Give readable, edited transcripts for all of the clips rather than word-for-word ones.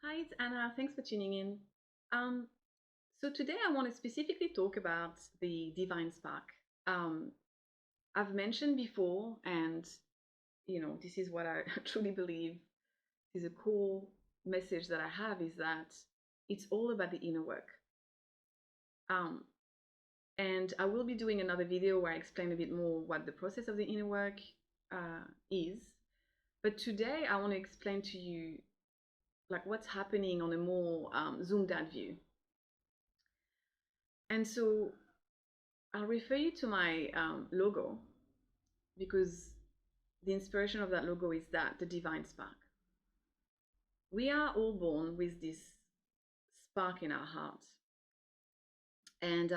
Hi, it's Anna. Thanks for tuning in. Um, so today I want to specifically talk about the divine spark. Um, I've mentioned before, and this is what I truly believe is a core message that I have is that it's all about the inner work. Um, and I will be doing another video where I explain a bit more what the process of the inner work is. But today I want to explain to you like what's happening on a more zoomed out view. And so I'll refer you to my logo because the inspiration of that logo is that the divine spark. We are all born with this spark in our heart. And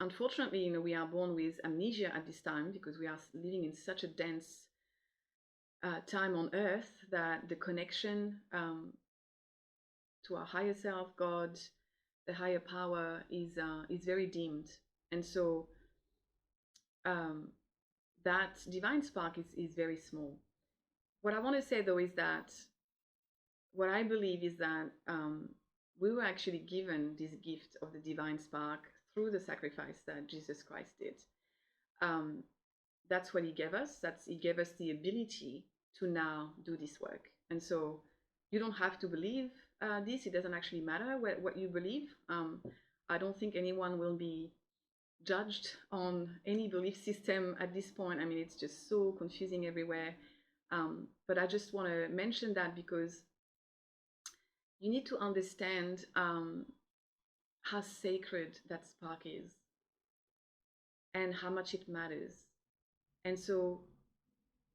unfortunately, we are born with amnesia at this time because we are living in such a dense time on earth that the connection to our higher self, God, the higher power is very dimmed. And so um, that divine spark is very small. What I want to say though is that what I believe is that we were actually given this gift of the divine spark through the sacrifice that Jesus Christ did. Um, that's what he gave us. He gave us the ability to now do this work. And so you don't have to believe this. It doesn't actually matter what you believe. I don't think anyone will be judged on any belief system at this point. I mean, it's just so confusing everywhere. But I just want to mention that because you need to understand how sacred that spark is and how much it matters. And so,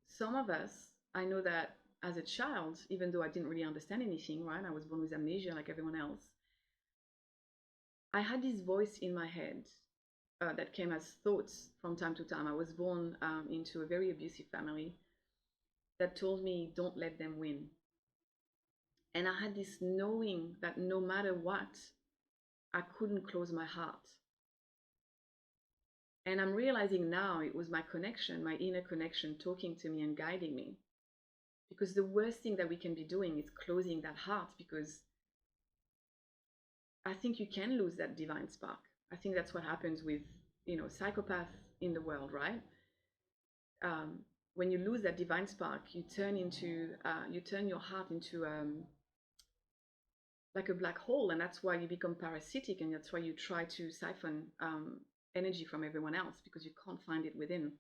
some of us, I know that as a child, even though I didn't really understand anything, right? I was born with amnesia like everyone else. I had this voice in my head that came as thoughts from time to time. I was born into a very abusive family that told me, don't let them win. And I had this knowing that no matter what, I couldn't close my heart. And I'm realizing now it was my connection, my inner connection, talking to me and guiding me. Because the worst thing that we can be doing is closing that heart, because I think you can lose that divine spark. I think that's what happens with, psychopaths in the world, right? When you lose that divine spark, you turn your heart into like a black hole, and that's why you become parasitic, and that's why you try to siphon energy from everyone else because you can't find it within.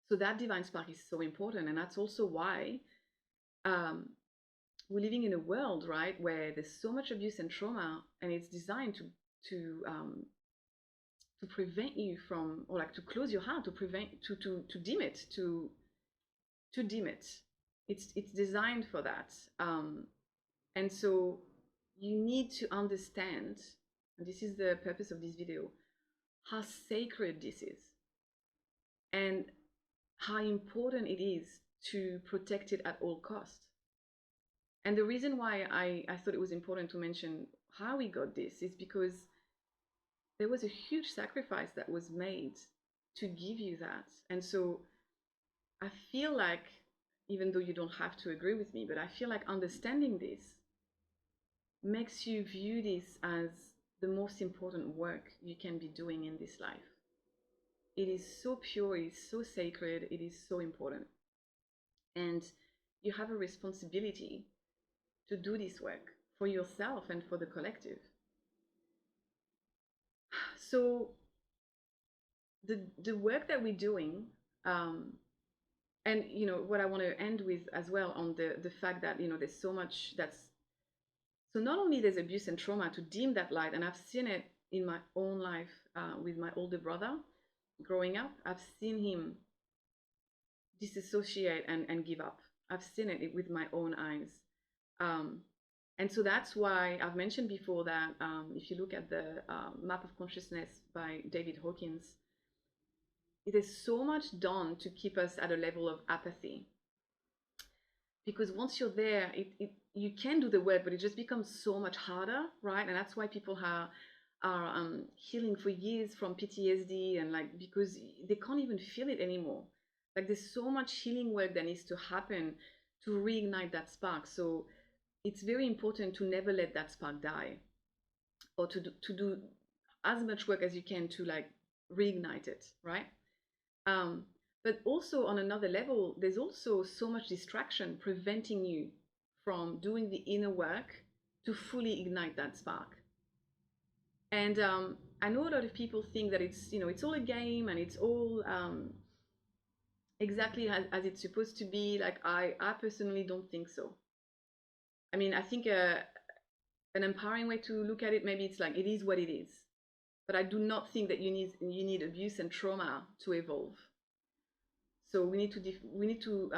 So that divine spark is so important, and that's also why we're living in a world, right, where there's so much abuse and trauma, and it's designed to prevent you from, or like to close your heart, to prevent, to dim it, to dim it. It's designed for that, and so you need to understand, and this is the purpose of this video, how sacred this is, and how important it is to protect it at all costs. And the reason why I thought it was important to mention how we got this is because there was a huge sacrifice that was made to give you that. And so I feel like, even though you don't have to agree with me, but I feel like understanding this makes you view this as the most important work you can be doing in this life. It is so pure, it is so sacred, it is so important. And you have a responsibility to do this work for yourself and for the collective. So the work that we're doing, and what I want to end with as well on the fact that there's so much that's, so not only there's abuse and trauma to dim that light, and I've seen it in my own life with my older brother growing up. I've seen him disassociate and give up. I've seen it with my own eyes. And so that's why I've mentioned before that if you look at the map of consciousness by David Hawkins, it is so much done to keep us at a level of apathy. Because once you're there, you can do the work, but it just becomes so much harder, right? And that's why people are healing for years from PTSD, and like, because they can't even feel it anymore. Like, there's so much healing work that needs to happen to reignite that spark. So it's very important to never let that spark die, or to do as much work as you can to like reignite it, right? Um, but also on another level, there's also so much distraction preventing you from doing the inner work to fully ignite that spark. And I know a lot of people think that it's all a game and it's all exactly as it's supposed to be. Like I personally don't think so. I mean, I think an empowering way to look at it, maybe it's like it is what it is. But I do not think that you need abuse and trauma to evolve. So we need to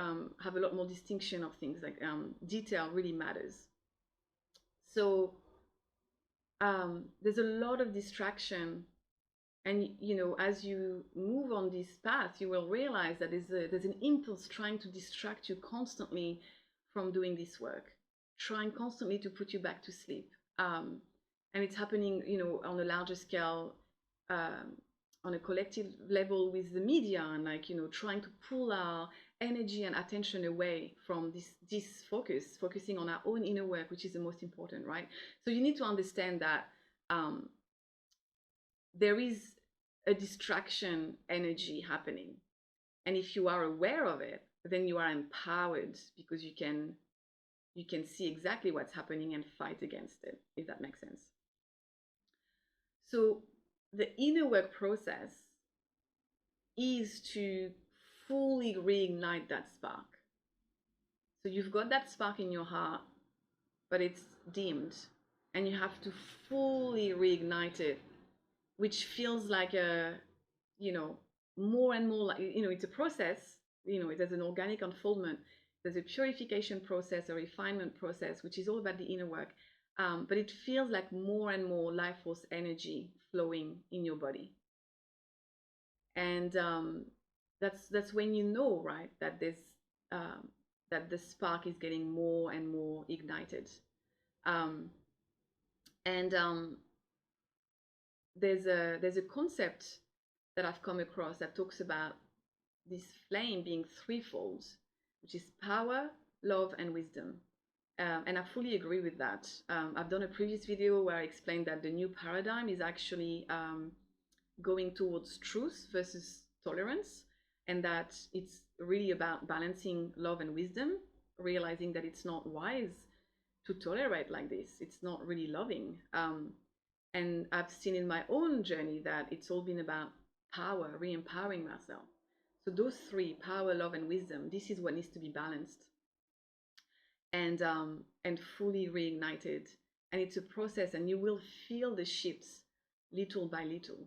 have a lot more distinction of things. Like detail really matters. So there's a lot of distraction, and as you move on this path, you will realize that there's an impulse trying to distract you constantly from doing this work, trying constantly to put you back to sleep. And it's happening, on a larger scale, um, on a collective level with the media, and like trying to pull our energy and attention away from this focusing on our own inner work, which is the most important, right? So you need to understand that um, there is a distraction energy happening, and if you are aware of it, then you are empowered because you can see exactly what's happening and fight against it, if that makes sense. So the inner work process is to fully reignite that spark. So you've got that spark in your heart, but it's dimmed, and you have to fully reignite it, which feels like you know, more and more like, it's a process, there's an organic unfoldment, there's a purification process, a refinement process, which is all about the inner work. But it feels like more and more life force energy flowing in your body. And that's when right, that um, that the spark is getting more and more ignited. Um, and there's a concept that I've come across that talks about this flame being threefold, which is power, love, and wisdom. And I fully agree with that. I've done a previous video where I explained that the new paradigm is actually going towards truth versus tolerance, and that it's really about balancing love and wisdom, realizing that it's not wise to tolerate like this. It's not really loving. And I've seen in my own journey that it's all been about power, re-empowering myself. So those three, power, love, and wisdom, this is what needs to be balanced and fully reignited. And it's a process, and you will feel the shifts little by little.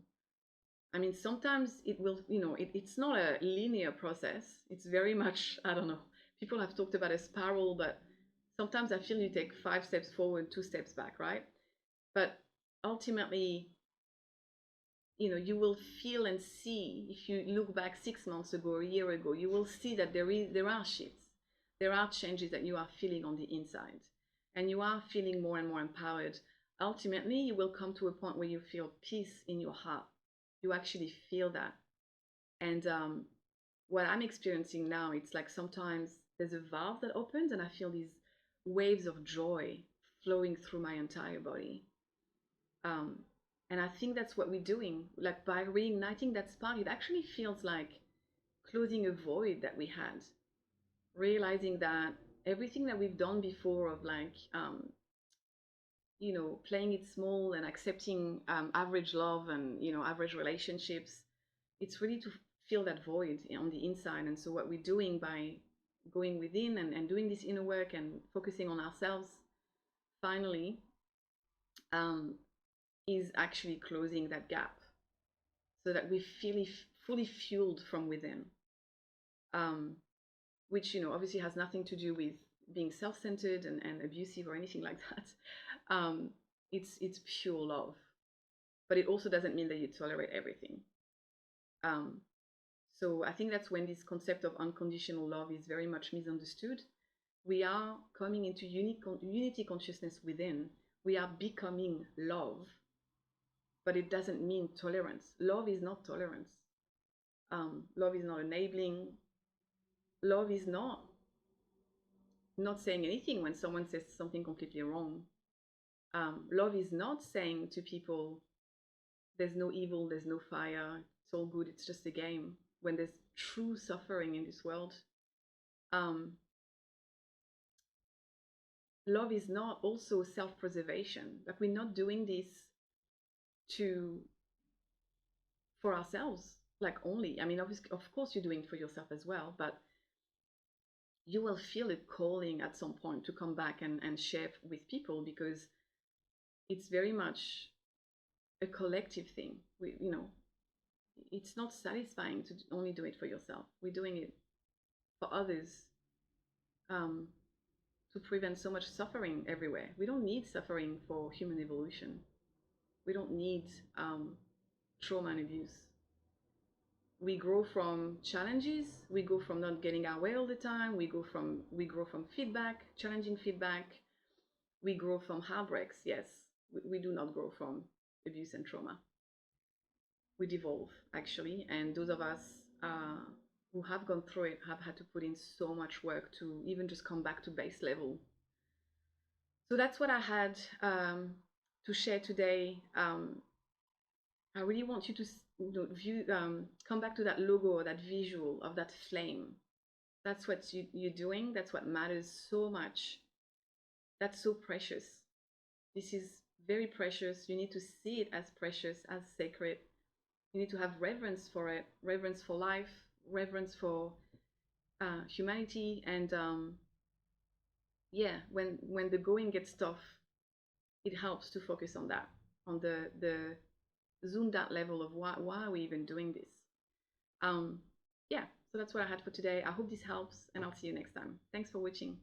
I mean, sometimes it will, it's not a linear process. It's very much, I don't know, people have talked about a spiral, but sometimes I feel you take 5 steps forward, 2 steps back, right? But ultimately, you will feel and see, if you look back 6 months ago or a year ago, you will see that there are shifts, there are changes that you are feeling on the inside, and you are feeling more and more empowered. Ultimately, you will come to a point where you feel peace in your heart. You actually feel that. And what I'm experiencing now, it's like sometimes there's a valve that opens, and I feel these waves of joy flowing through my entire body. Um, and I think that's what we're doing. Like by reigniting that spark, it actually feels like closing a void that we had, realizing that everything that we've done before of like, playing it small and accepting average love and, average relationships, it's really to fill that void on the inside. And so what we're doing by going within and doing this inner work and focusing on ourselves, finally, um, is actually closing that gap so that we feel fully fueled from within, um, which obviously has nothing to do with being self-centered and abusive or anything like that. um, it's pure love, but it also doesn't mean that you tolerate everything. um, so I think that's when this concept of unconditional love is very much misunderstood. We are coming into unity consciousness within. We are becoming love, but it doesn't mean tolerance. Love is not tolerance. Love is not enabling. Love is not not saying anything when someone says something completely wrong. Love is not saying to people, there's no evil, there's no fire, it's all good, it's just a game, when there's true suffering in this world. Um, Love is not also self-preservation. Like, we're not doing this to for ourselves, like, only. I mean, obviously, of course, you're doing it for yourself as well, but you will feel a calling at some point to come back and share with people, because it's very much a collective thing. It's not satisfying to only do it for yourself. We're doing it for others, um, to prevent so much suffering everywhere. We don't need suffering for human evolution. We don't need trauma and abuse. We grow from challenges. We go from not getting our way all the time. We grow from feedback, challenging feedback. We grow from heartbreaks. Yes, we do not grow from abuse and trauma. We devolve, actually, and those of us who have gone through it have had to put in so much work to even just come back to base level. So that's what I had to share today. I really want you to come back to that logo or that visual of that flame. That's what you're doing. That's what matters so much. That's so precious. This is very precious. You need to see it as precious, as sacred. You need to have reverence for it, reverence for life, reverence for humanity. And yeah, when the going gets tough, it helps to focus on that, on the zoomed out level of why are we even doing this. Yeah, so that's what I had for today. I hope this helps, and I'll see you next time. Thanks for watching.